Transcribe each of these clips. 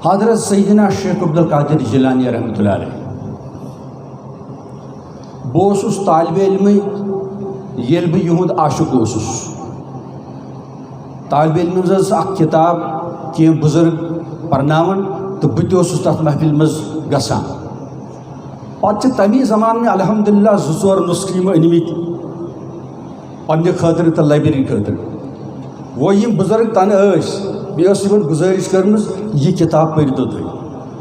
حضرت سیدنا شیخ عبدالقادر جیلانی رحمۃ اللہ علیہ بہس طالب علم یل بہ یہد عاشق اوسس طالب علم اخ کتاب کی بزرگ پرناون تو بہ تہ تر محفل مز گسان پتہ تمی زمان میں الحمدللہ زٕ ژور نسخہٕ یم أنمٕتۍ پننہِ خٲطرٕ تہٕ لائبریری خٲطرٕ وہ یم بزرگ تن بیس یمن گزارش کرمز یہ کتاب پٔرِتو تُہۍ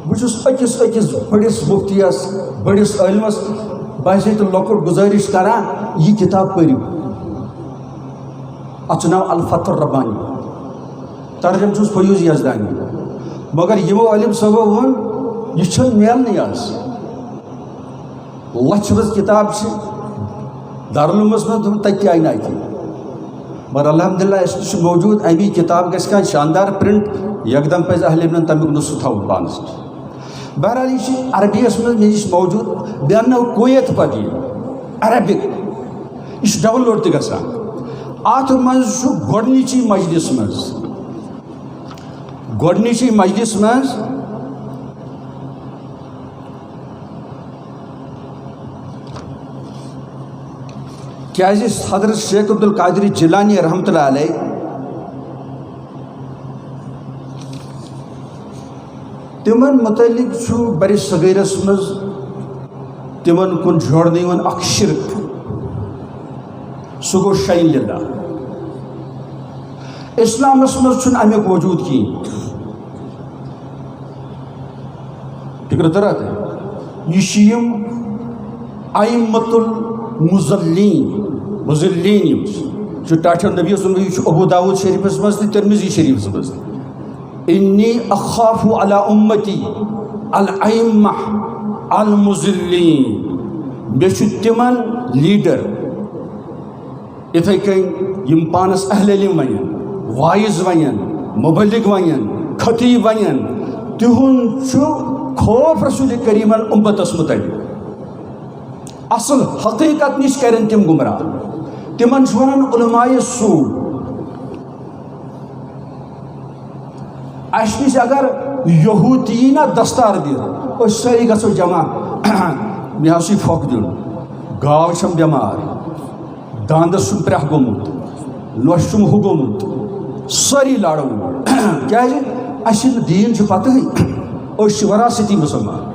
بہٕ چھُس أکِس بٔڑِس مفتیس بٔڑِس عٲلمس باسے تو لۄکُٹ گزارش کران یہ کتاب پٔرِو اتھ چھُ ناو الفتح الربانی ترجم چھُس فیوض یزدانی مگر یمو عالم صٲبو ووٚن یہ چھنہٕ میلنٕے آز لچھ بٔژ کتاب چھِ دارالعلومس منٛز تتہِ تہِ آیہِ نہٕ اتہِ مگر الحمدللہ اس نش موجود امی کتاب گژھِ کانٛہہ شاندار پرنٹ یکدم پزِ اہل علمن تمیُک نسخہٕ تھاوُن پانس بہرحال یہ عربیس منٛز مےٚ نش موجود بیٚیہِ اننو کویت پتہٕ یہِ عربک یہ ڈاؤن لوڈ تہِ گژھان اتھ منٛز چھُ گۄڈنِچی مجلس منٛز کیازِ حضرت شیخ عبدالقادر جیلانی رحمۃ اللہ علیہ تمن متعلق چھُ بر صغیرس مز تمن کن جوڑنہٕ یِوان اکھ شرک سُہ گوٚو شین للہ اسلامس مز چھُنہٕ امیُک وجوٗد کِہیٖنۍ فکر ترا تۄہہِ یہِ چھِ یِم ائمۃ المضلین یم جو ٹاٹھا نبی صلی اللہ علیہ وسلم ابو داود شریفس مز تہٕ ترمذی شریفس مز انی اخاف علی امتی الائمہ المضلین مےٚ چھُ تمن لیڈر یِتھے کٔنۍ یم پانس اہل علم ونن وائز ونن مبلغ ونن خطیب ونن تہنٛد چھُ خوف رسول کریمن امتس متعلق اصل حقیقت نش کرن تم گمراہ تمن چھُ ونان علماء سوء اس نش اگر یہودی نا دستار دِتھ أسۍ سٲری گژھو جمع مےٚ حظ چھُ پھۄکھ دیُن گاو چھم بٮ۪مار داندس چھُم پرٛیٚح گوٚمُت نۄش چھُم ہُہ گوٚمُت سٲری لڑو کیازِ اَسہِ چھُنہٕ دیٖن چھُ پتہٕے أسۍ چھِ وراثتی مُسلمان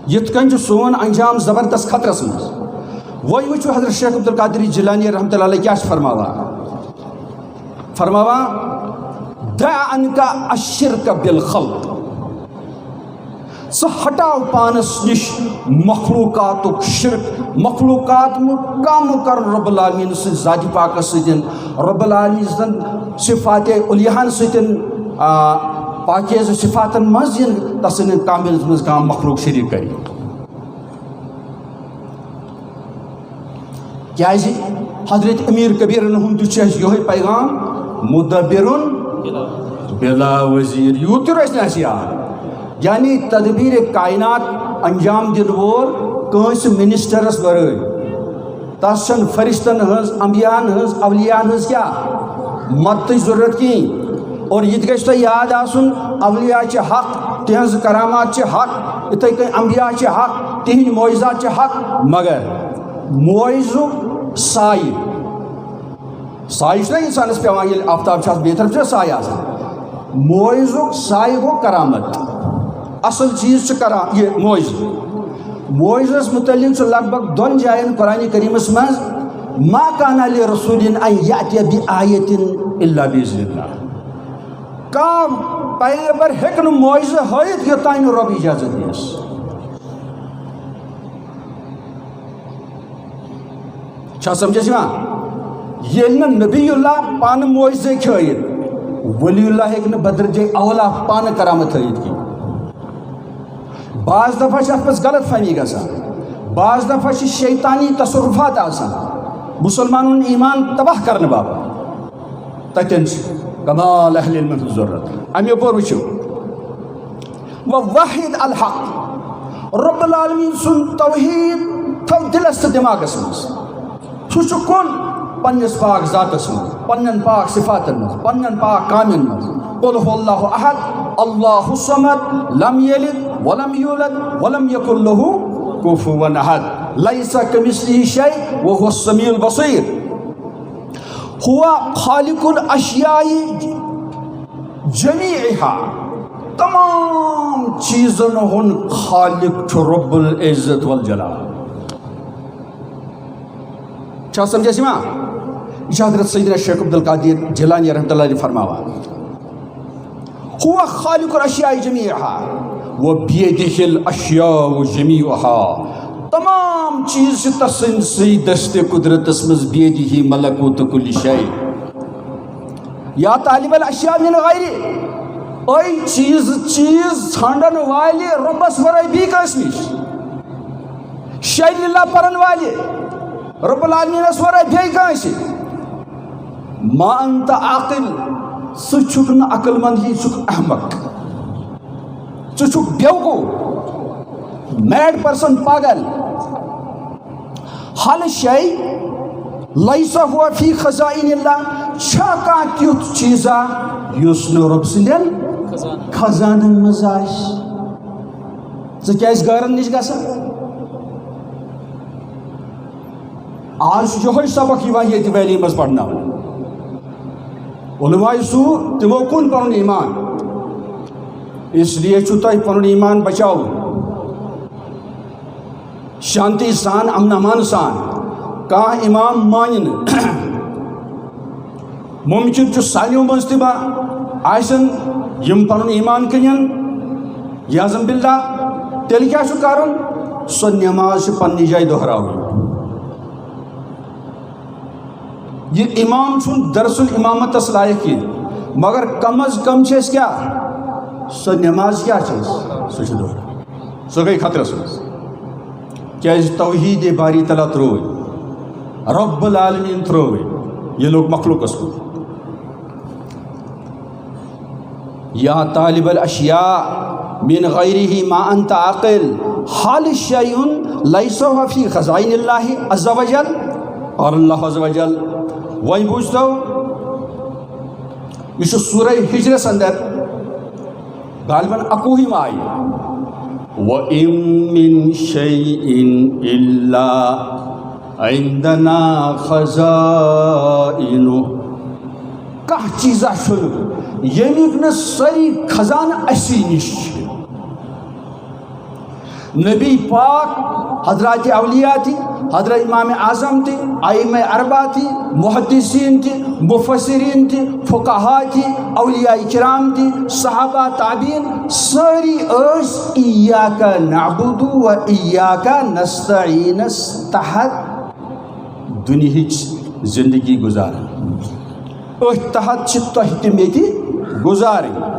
یِتھ کٔنۍ چھُ سون انجام زبردست خطرس منٛز وۄنۍ وٕچھو حضرت شیخ عبدالقادر جیلانی رحمۃ اللہ علیہ کیاہ چھُ فرماوان دع عنکا الشرک بالخلق ژٕ ہٹاو پانس نش مخلوقاتُک شرک مخلوقات کم کرُن رب العالمین سٕنٛدِ ذاتِ پاکس سۭتۍ رب العالمین سٕنٛدٮ۪ن صفاتِ علیاہن سۭتۍ پاکیز صفاتن مز ین تسن کاملس مز کانٛہہ مخلوق شریک کر کیازِ حضرت امیر کبیرن ہُنٛد تہِ چھُ اَسہِ یِہوے پیغام مدبرن بلا وزیر یوٗت تہِ روزِ نہٕ اَسہِ یاد یعنی تدبیر کائنات انجام دِنہٕ وول کٲنٛسہِ منسٹرس ورٲے تس چھنہٕ فرشتن ہٕنٛز انبیاہن ہٕنٛز اولیاہن ہٕنٛز کیٛاہ مدتٕچ ضروٗرت کِہیٖنۍ اور یہ گژھِ تۄہہِ یاد آسُن اولیاء چھِ حق تِہنٛز کرامات چھِ حق یِتھے کٔنۍ انبیاء چھِ حق تِہنٛدۍ معجزات چھِ حق مگر معجزُک سایہِ چھُنہ انسانس پیٚوان ییٚلہِ آفتاب چھُ آسان بیٚیہِ طرف چھُنہ سایہِ آسان معجزُک سایہِ گوٚو کرامت اصل چیٖز چھُ کران یہِ معجزس متعلق چھُ لگ بگ دۄن جاین قرآنِ کریٖمس منٛز ما کان لرسوٗلٍ ان یأتِیَ بِآیَةٍ الا بإذن اللہ کانٛہہ پیغمبر ہیٚکہِ نہٕ معجزٕ ہٲیِتھ یوٚتانۍ نہٕ رۄب اِجازت دِیَس چھا سمجھس یِوان ییٚلہِ نہٕ نبی اللہ پانہٕ معجزٕ ہیٚکہِ ہٲیِتھ ولی اللہ ہیٚکہِ نہٕ بدرجے اولا پانہٕ کرامت ہٲیِتھ کینٛہہ بعض دفعہ چھِ اَتھ منٛز غلط فہمی گژھان بعض دفعہ چھِ شیطانی تصرفات آسان مسلمانن ہُنٛد ایمان تباہ کرنہٕ باپتھ تتٮ۪ن چھِ کمال اہل علمن ہٕنٛز ضروٗرت اَمہِ یپور وٕچھِو وواحد الحق رب العالمین سُنٛد توحیٖد تھٲو دِلس تہٕ دٮ۪ماغس منٛز سُہ چھُ کُن پنس پاک ذاتس من پنن پاک صفاتن من پنن پاک کامن من قل هو اللہ احد اللہ الصمد لم یلد ولم یولد ولم یکن له کفوا احد لیس کمثلہ شیء وهو السمیع البصیر هو خالق الاشیاء جمیعها تمام چیزن ہن خالق رب العزت والجلال کیا سمجھے سما یہ حضرت سیدنا شیخ عبد القادر جیلانی رحمۃ اللہ علیہ فرماوا هو خالق الاشیاء جمیعها وبیدہ الاشیاء جمیعها تمام چیز تسن سی دست قدرت اسمز بیدہ ملکوت کل شیء یا طالب الاشیاء من غیری اے چیز ژھانڈن والے ربس ورائے بھی کس نش شیء للہ پرن والے رب العالمین اس ورائے بھی کس ما انت عاقل سچک نہ عقل مند ہی چک احمق چک بیوقو میڈ پرسن پاگل حل شیء لیس ہوا فی خزائن اللہ چھا کانٛہہ تیُتھ چیزا یُس نہٕ رۄب سٕنٛدٮ۪ن خزانن منٛز آسہِ ژٕ کیٛازِ گارن نِش گژھان آز چھُ یِہوے سبق یِوان ییٚتہِ ویلی منٛز پرناونہٕ علماء سوٗ تِمو کُن پنُن ایمان اس لیے چھُ تۄہہِ پنُن ایمان بچاوُن شانتی سان امن امان سان کانٛہہ امام مانہِ نہٕ ممکن چھُ سانیو منٛز تہِ ما آسن یم پنُن ایمان کٕنن یعظم باللہ تیٚلہِ کیٛاہ چھُ کرُن سۄ نٮ۪ماز چھِ پننہِ جایہِ دۄہراوٕنۍ یہ امام چھُنہٕ درسُل امامتس لایق کینٛہہ مگر کم از کم چھِ أسۍ کیٛاہ سۄ نٮ۪ماز کیٛاہ چھِ أسۍ سۄ چھِ دۄہراوٕنۍ سۄ گٔے خطرس منٛز کیٛازِ توحیٖدِ باری تعالیٰ ترٛووٕنۍ رب العالمیٖن ترٛووٕنۍ یہِ لوٚگ مخلوقس کُن یا طالب الاشیاء من غیرہ ما انت عاقل حال شیء لیس هو فی خزائن اللہ عز وجل اور اللہ عز وجل وۄنۍ بوٗزتو یہ چھُ سورہ ہجرس اندر غالباً 21 آیہِ وَإِن مِّن شَيْءٍ إِلَّا عِندَنَا خَزَائِنُهُ کانٛہہ چیٖزا چھُنہٕ ییٚمیُک نہٕ سٲری خزانہٕ اسی نِش چھِ نبی پاک حضرات اولیاء تھی حضرت امام اعظم تھی ائمہ اربعہ تھی محدثین تھی مفسرین تھی فقہا تھی اولیاء کرام تھی صحابہ تابعین ساری ٲسۍ ایاک نعبد و ایاک نستعین تحت دنیہٕچ زندگی گزاران أتھۍ تحت چھِ تۄہہِ تہِ مےٚ تہِ گزارٕنۍ